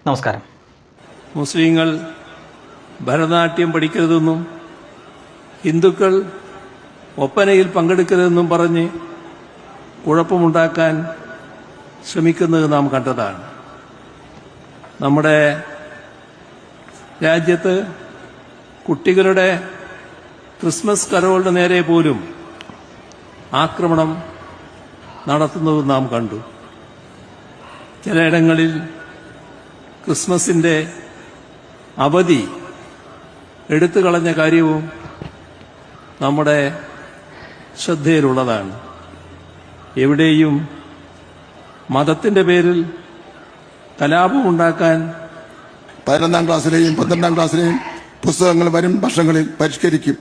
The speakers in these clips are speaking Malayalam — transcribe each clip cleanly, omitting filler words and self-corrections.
നമസ്കാരം. മുസ്ലിങ്ങൾ ഭരതനാട്യം പഠിക്കരുതെന്നും ഹിന്ദുക്കൾ ഒപ്പനയിൽ പങ്കെടുക്കരുതെന്നും പറഞ്ഞ് കുഴപ്പമുണ്ടാക്കാൻ ശ്രമിക്കുന്നത് നാം കണ്ടതാണ്. നമ്മുടെ രാജ്യത്ത് കുട്ടികളുടെ ക്രിസ്മസ് കരോളുടെ നേരെ പോലും ആക്രമണം നടത്തുന്നത് നാം കണ്ടു. ചിലയിടങ്ങളിൽ ക്രിസ്മസിന്റെ അവധി എടുത്തു കളഞ്ഞ കാര്യവും നമ്മുടെ ശ്രദ്ധയിലുള്ളതാണ്. എവിടെയും മതത്തിന്റെ പേരിൽ കലാപമുണ്ടാക്കാൻ 11ാം ക്ലാസ്സിലെയും 12ാം ക്ലാസ്സിലെയും പുസ്തകങ്ങൾ വരും വർഷങ്ങളിൽ പരിഷ്കരിക്കും.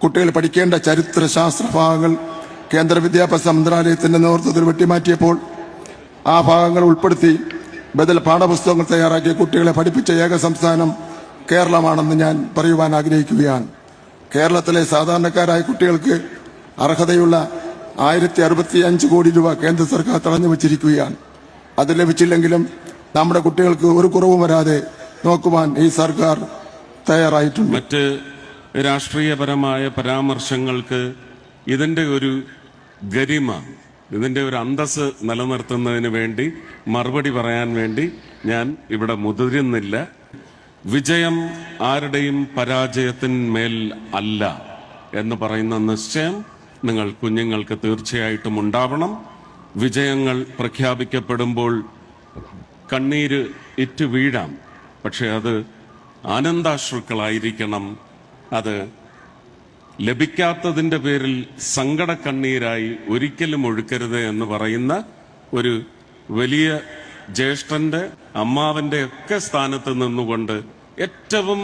കുട്ടികൾ പഠിക്കേണ്ട ചരിത്ര ശാസ്ത്ര ഭാഗങ്ങൾ കേന്ദ്ര വിദ്യാഭ്യാസ മന്ത്രാലയത്തിന്റെ നേതൃത്വത്തിൽ വെട്ടിമാറ്റിയപ്പോൾ ആ ഭാഗങ്ങൾ ഉൾപ്പെടുത്തി ബദൽ പാഠപുസ്തകങ്ങൾ തയ്യാറാക്കി കുട്ടികളെ പഠിപ്പിച്ച ഏക സംസ്ഥാനം കേരളമാണെന്ന് ഞാൻ പറയുവാൻ ആഗ്രഹിക്കുകയാണ്. കേരളത്തിലെ സാധാരണക്കാരായ കുട്ടികൾക്ക് അർഹതയുള്ള 1065 കോടി രൂപ കേന്ദ്ര സർക്കാർ തടഞ്ഞു വച്ചിരിക്കുകയാണ്. അത് ലഭിച്ചില്ലെങ്കിലും നമ്മുടെ കുട്ടികൾക്ക് ഒരു കുറവും വരാതെ നോക്കുവാൻ ഈ സർക്കാർ തയ്യാറായിട്ടുണ്ട്. മറ്റ് രാഷ്ട്രീയപരമായ പരാമർശങ്ങൾക്ക് ഇതിന്റെ ഒരു ഗരിമ, ഇതിന്റെ ഒരു അന്തസ് നിലനിർത്തുന്നതിന് വേണ്ടി മറുപടി പറയാൻ വേണ്ടി ഞാൻ ഇവിടെ മുതിരുന്നില്ല. വിജയം ആരുടെയും പരാജയത്തിന്മേൽ അല്ല എന്ന് പറയുന്ന നിശ്ചയം നിങ്ങൾ കുഞ്ഞുങ്ങൾക്ക് തീർച്ചയായിട്ടും ഉണ്ടാവണം. വിജയങ്ങൾ പ്രഖ്യാപിക്കപ്പെടുമ്പോൾ കണ്ണീര് ഇറ്റു വീഴാം, പക്ഷെ അത് ആനന്ദാശ്രുക്കളായിരിക്കണം. അത് ലഭിക്കാത്തതിന്റെ പേരിൽ സങ്കടക്കണ്ണീരായി ഒരിക്കലും ഒഴുക്കരുത് എന്ന് പറയുന്ന ഒരു വലിയ ജ്യേഷ്ഠന്റെ അമ്മാവന്റെ ഒക്കെ സ്ഥാനത്ത് നിന്നുകൊണ്ട് ഏറ്റവും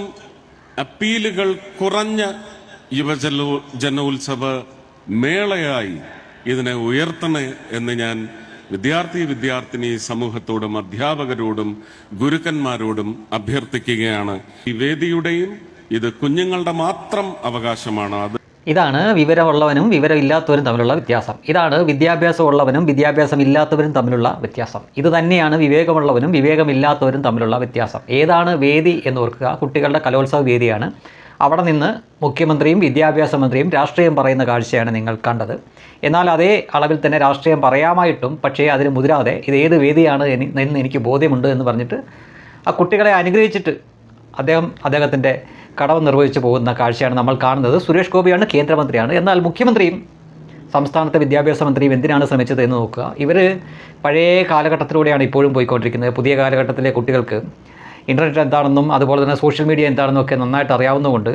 അപ്പീലുകൾ കുറഞ്ഞ യുവജനോത്സവ മേളയായി ഇതിനെ ഉയർത്തണേ എന്ന് ഞാൻ വിദ്യാർത്ഥിനി സമൂഹത്തോടും അധ്യാപകരോടും ഗുരുക്കന്മാരോടും അഭ്യർത്ഥിക്കുകയാണ്. ഈ വേദിയുടെയും ഇത് കുഞ്ഞുങ്ങളുടെ മാത്രം അവകാശമാണ്. ഇതാണ് വിവരമുള്ളവനും വിവരമില്ലാത്തവരും തമ്മിലുള്ള വ്യത്യാസം. ഇതാണ് വിദ്യാഭ്യാസമുള്ളവനും വിദ്യാഭ്യാസമില്ലാത്തവരും തമ്മിലുള്ള വ്യത്യാസം. ഇത് തന്നെയാണ് വിവേകമുള്ളവനും വിവേകമില്ലാത്തവരും തമ്മിലുള്ള വ്യത്യാസം. ഏതാണ് വേദി എന്ന് ഓർക്കുക. കുട്ടികളുടെ കലോത്സവ വേദിയാണ്. അവിടെ നിന്ന് മുഖ്യമന്ത്രിയും വിദ്യാഭ്യാസ മന്ത്രിയും രാഷ്ട്രീയം പറയുന്ന കാഴ്ചയാണ് നിങ്ങൾ കണ്ടത്. എന്നാൽ അതേ അളവിൽ തന്നെ രാഷ്ട്രീയം പറയാമായിട്ടും പക്ഷേ അതിന് മുതിരാതെ ഇത് ഏത് വേദിയാണ് എന്ന് എനിക്ക് ബോധ്യമുണ്ട് എന്ന് പറഞ്ഞിട്ട് ആ കുട്ടികളെ അനുഗ്രഹിച്ചിട്ട് അദ്ദേഹത്തിൻ്റെ കടവ് നിർവഹിച്ചു പോകുന്ന കാഴ്ചയാണ് നമ്മൾ കാണുന്നത്. സുരേഷ് ഗോപിയാണ് കേന്ദ്രമന്ത്രിയാണ്. എന്നാൽ മുഖ്യമന്ത്രിയും സംസ്ഥാനത്തെ വിദ്യാഭ്യാസ മന്ത്രിയും എന്തിനാണ് ശ്രമിച്ചത് എന്ന് നോക്കുക. ഇവർ പഴയ കാലഘട്ടത്തിലൂടെയാണ് ഇപ്പോഴും പോയിക്കൊണ്ടിരിക്കുന്നത്. പുതിയ കാലഘട്ടത്തിലെ കുട്ടികൾക്ക് ഇൻ്റർനെറ്റ് എന്താണെന്നും അതുപോലെ തന്നെ സോഷ്യൽ മീഡിയ എന്താണെന്നും ഒക്കെ നന്നായിട്ട് അറിയാവുന്നതുകൊണ്ട്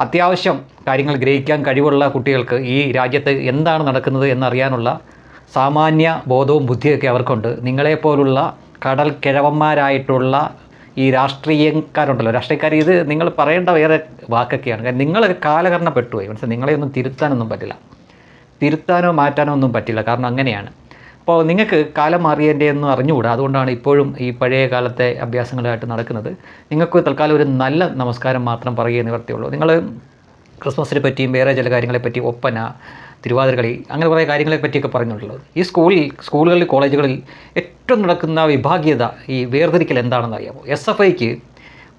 അത്യാവശ്യം കാര്യങ്ങൾ ഗ്രഹിക്കാൻ കഴിവുള്ള കുട്ടികൾക്ക് ഈ രാജ്യത്ത് എന്താണ് നടക്കുന്നത് എന്നറിയാനുള്ള സാമാന്യ ബോധവും ബുദ്ധിയൊക്കെ അവർക്കുണ്ട്. നിങ്ങളെപ്പോലുള്ള കടൽ കിഴവന്മാരായിട്ടുള്ള ഈ രാഷ്ട്രീയക്കാരുണ്ടല്ലോ, രാഷ്ട്രീയക്കാർ, ഇത് നിങ്ങൾ പറയേണ്ട വേറെ വാക്കൊക്കെയാണ്. കാരണം നിങ്ങൾ കാലഹരണപ്പെട്ടു പോയി. മനസ്സിലായി, നിങ്ങളെ ഒന്നും തിരുത്താനൊന്നും പറ്റില്ല, തിരുത്താനോ മാറ്റാനോ ഒന്നും പറ്റില്ല. കാരണം അങ്ങനെയാണ്. അപ്പോൾ നിങ്ങൾക്ക് കാലം മാറിയതിൻ്റെയൊന്നും അറിഞ്ഞുകൂടാ. അതുകൊണ്ടാണ് ഇപ്പോഴും ഈ പഴയ കാലത്തെ അഭ്യാസങ്ങളായിട്ട് നടക്കുന്നത്. നിങ്ങൾക്ക് തൽക്കാലം ഒരു നല്ല നമസ്കാരം മാത്രം പറയുക നിവർത്തിയുള്ളൂ. നിങ്ങൾ ക്രിസ്മസിനെ പറ്റിയും വേറെ ചില കാര്യങ്ങളെപ്പറ്റി, ഒപ്പന, തിരുവാതിരകളി, അങ്ങനെ കുറേ കാര്യങ്ങളെ പറ്റിയൊക്കെ പറഞ്ഞിട്ടുള്ളത്. ഈ സ്കൂളുകളിൽ കോളേജുകളിൽ ഏറ്റവും നടക്കുന്ന വിഭാഗീയത, ഈ വേർതിരിക്കൽ എന്താണെന്ന് അറിയാമോ? SFIക്ക്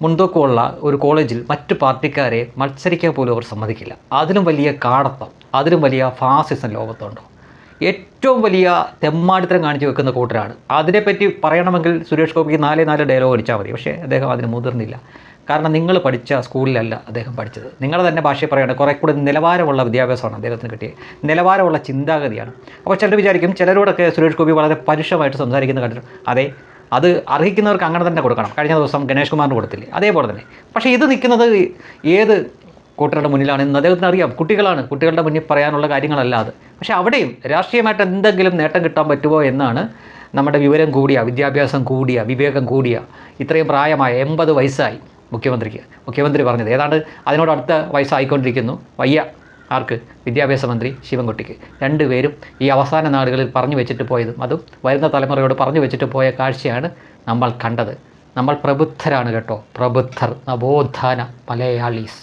മുൻതൂക്കമുള്ള ഒരു കോളേജിൽ മറ്റു പാർട്ടിക്കാരെ മത്സരിക്കാൻ പോലും അവർ സമ്മതിക്കില്ല. അതിലും വലിയ കാടത്തം, അതിലും വലിയ ഫാസിസം ലോകത്തുണ്ടോ? ഏറ്റവും വലിയ തെമ്മാടിത്തരം കാണിച്ചു വെക്കുന്ന കൂട്ടരാണ്. അതിനെപ്പറ്റി പറയണമെങ്കിൽ സുരേഷ് ഗോപിക്ക് 4 ഡയലോഗ് അടിച്ചാൽ മതി. പക്ഷേ അദ്ദേഹം അതിന് മുതിർന്നില്ല. കാരണം നിങ്ങൾ പഠിച്ച സ്കൂളിലല്ല അദ്ദേഹം പഠിച്ചത്. നിങ്ങളുടെ തന്നെ ഭാഷയിൽ പറയുകയാണ്, കുറേ കൂടി നിലവാരമുള്ള വിദ്യാഭ്യാസമാണ് അദ്ദേഹത്തിന് കിട്ടിയത്, നിലവാരമുള്ള ചിന്താഗതിയാണ്. അപ്പോൾ ചിലർ വിചാരിക്കും, ചിലരോടൊക്കെ സുരേഷ് ഗോപി വളരെ പരുഷമായിട്ട് സംസാരിക്കുന്ന കണ്ടിട്ട്, അതെ, അത് അർഹിക്കുന്നവർക്ക് അങ്ങനെ തന്നെ കൊടുക്കണം. കഴിഞ്ഞ ദിവസം ഗണേഷ് കുമാറിന് കൊടുത്തില്ലേ, അതേപോലെ തന്നെ. പക്ഷേ ഇത് നിൽക്കുന്നത് ഏത് കൂട്ടരുടെ മുന്നിലാണ് എന്ന് അദ്ദേഹത്തിന് അറിയാം. കുട്ടികളുടെ മുന്നിൽ പറയാനുള്ള കാര്യങ്ങളല്ല അത്. പക്ഷേ അവിടെയും രാഷ്ട്രീയമായിട്ട് എന്തെങ്കിലും നേട്ടം കിട്ടാൻ പറ്റുമോ എന്നാണ് നമ്മുടെ വിവരം കൂടിയ, വിദ്യാഭ്യാസം കൂടിയ, വിവേകം കൂടിയ, ഇത്രയും പ്രായമായ 80 വയസ്സായി മുഖ്യമന്ത്രി പറഞ്ഞത്. ഏതാണ്ട് അതിനോട് അടുത്ത വയസ്സായിക്കൊണ്ടിരിക്കുന്നു. വയ്യ ആർക്ക്? വിദ്യാഭ്യാസ മന്ത്രി ശിവൻകുട്ടിക്ക്. രണ്ടുപേരും ഈ അവസാന നാളുകളിൽ പറഞ്ഞു വെച്ചിട്ട് പോയതും അതും വരുന്ന തലമുറയോട് പറഞ്ഞു വെച്ചിട്ട് പോയ കാഴ്ചയാണ് നമ്മൾ കണ്ടത്. നമ്മൾ പ്രബുദ്ധരാണ് കേട്ടോ, പ്രബുദ്ധർ, നവോത്ഥാന മലയാളീസ്.